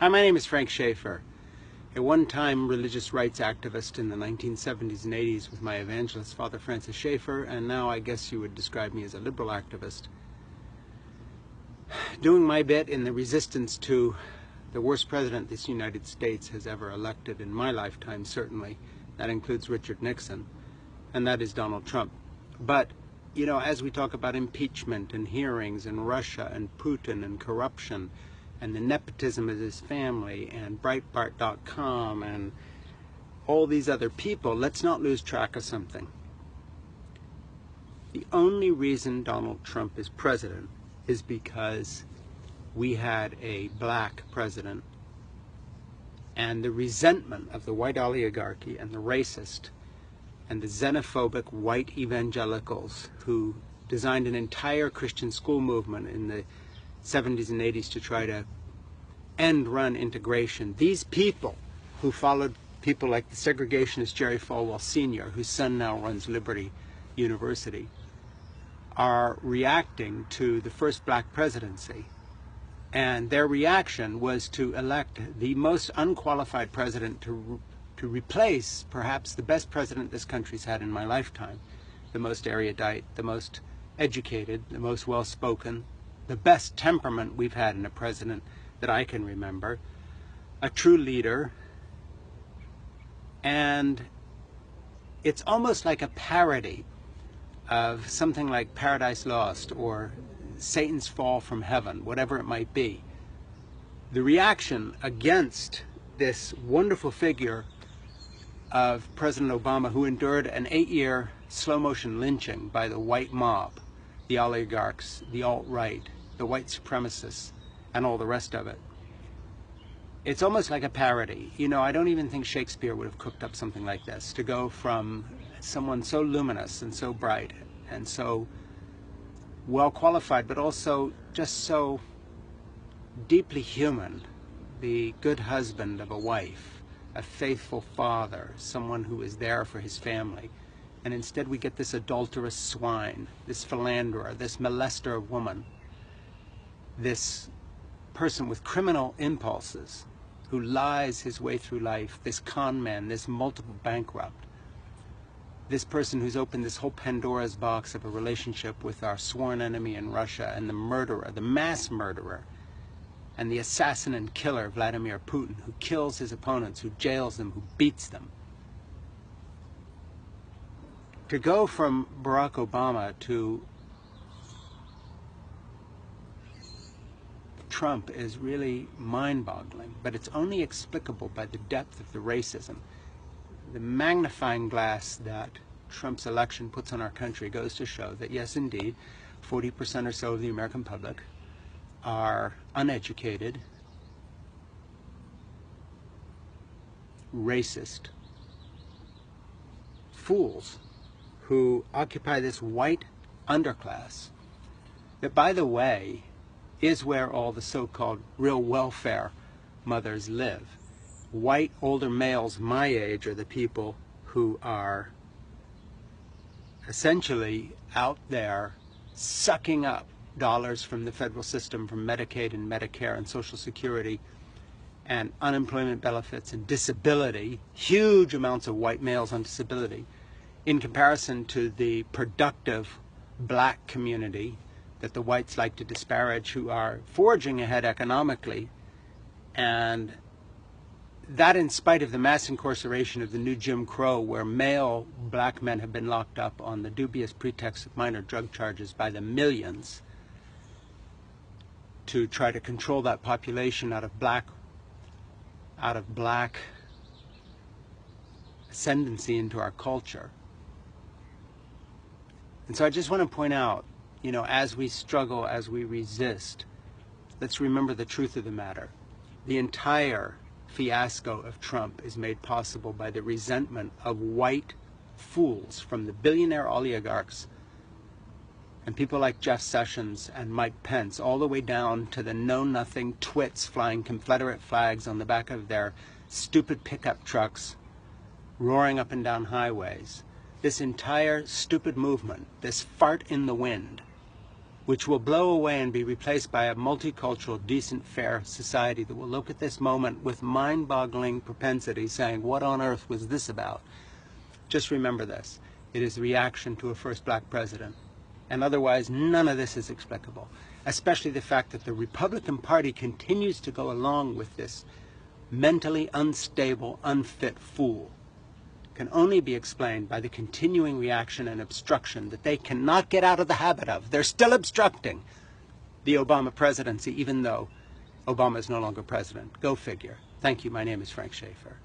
Hi, my name is Frank Schaefer, a one-time religious rights activist in the 1970s and 80s with my evangelist, Father Francis Schaefer, and now I guess you would describe me as a liberal activist. Doing my bit in the resistance to the worst president this United States has ever elected in my lifetime, certainly. That includes Richard Nixon, and that is Donald Trump. But, you know, as we talk about impeachment and hearings and Russia and Putin and corruption and the nepotism of his family and Breitbart.com and all these other people, let's not lose track of something. The only reason Donald Trump is president is because we had a black president, and the resentment of the white oligarchy and the racist and the xenophobic white evangelicals who designed an entire Christian school movement in the 70s and 80s to try to end-run integration. These people who followed people like the segregationist Jerry Falwell Sr., whose son now runs Liberty University, are reacting to the first black presidency. And their reaction was to elect the most unqualified president to replace perhaps the best president this country's had in my lifetime, the most erudite, the most educated, the most well-spoken, the best temperament we've had in a president that I can remember, a true leader. And it's almost like a parody of something like Paradise Lost or Satan's Fall from Heaven, whatever it might be. The reaction against this wonderful figure of President Obama, who endured an 8-year slow-motion lynching by the white mob, the oligarchs, the alt-right, the white supremacists, and all the rest of it. It's almost like a parody. You know, I don't even think Shakespeare would have cooked up something like this, to go from someone so luminous and so bright and so well qualified, but also just so deeply human, the good husband of a wife, a faithful father, someone who is there for his family. And instead we get this adulterous swine, this philanderer, this molester of woman, this person with criminal impulses who lies his way through life, this con man, this multiple bankrupt, this person who's opened this whole Pandora's box of a relationship with our sworn enemy in Russia, and the murderer, the mass murderer, and the assassin and killer Vladimir Putin, who kills his opponents, who jails them, who beats them. To go from Barack Obama to Trump is really mind-boggling, but it's only explicable by the depth of the racism. The magnifying glass that Trump's election puts on our country goes to show that, yes, indeed, 40% or so of the American public are uneducated, racist fools who occupy this white underclass that, by the way, is where all the so-called real welfare mothers live. White older males my age are the people who are essentially out there sucking up dollars from the federal system, from Medicaid and Medicare and Social Security and unemployment benefits and disability, huge amounts of white males on disability, in comparison to the productive black community that the whites like to disparage, who are forging ahead economically. And that in spite of the mass incarceration of the new Jim Crow, where male black men have been locked up on the dubious pretext of minor drug charges by the millions to try to control that population out of black ascendancy into our culture. And so I just want to point out, you know, as we struggle, as we resist, let's remember the truth of the matter. The entire fiasco of Trump is made possible by the resentment of white fools, from the billionaire oligarchs and people like Jeff Sessions and Mike Pence, all the way down to the know-nothing twits flying Confederate flags on the back of their stupid pickup trucks, roaring up and down highways. This entire stupid movement, this fart in the wind, which will blow away and be replaced by a multicultural, decent, fair society that will look at this moment with mind-boggling propensity, saying, what on earth was this about? Just remember this. It is the reaction to a first black president. And otherwise, none of this is explicable, especially the fact that the Republican Party continues to go along with this mentally unstable, unfit fool. Can only be explained by the continuing reaction and obstruction that they cannot get out of the habit of. They're still obstructing the Obama presidency, even though Obama is no longer president. Go figure. Thank you. My name is Frank Schaeffer.